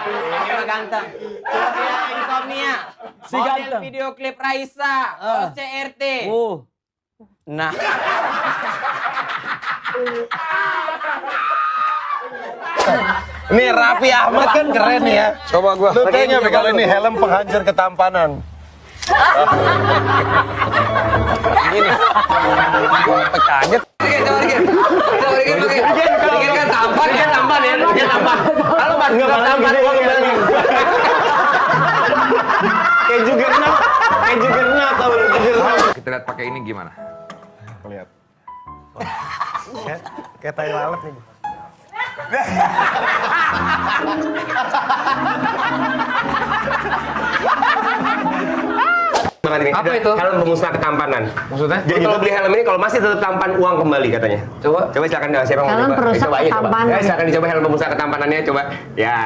Ini mah ganteng. Coba yang insomnia. Si Model ganteng. video klip Raisa. Terus CRT. Oh. Nah. Nih Raffi Ahmad kan keren ya. Coba gua. Lu kayaknya kalau ini helm penghancur ketampanan. Gini. Kaget. Kan tampan ya. Dia tampan. Kalau Mas enggak tampan gua kembali. Kayak Juggernaut tau lu. Kita lihat pakai ini gimana? Lihat. Kayak tai lalat nih. Apa itu? Helm pemusnah ketampanan. Maksudnya? Jadi kalau beli helm ini kalau masih tetap tampan uang kembali katanya. Coba. Coba silakan siapa yang mau Helm coba? perusak Coba, ayo, coba. ketampanan. Ya, silakan dicoba helm pemusnah ketampanannya coba. Ya.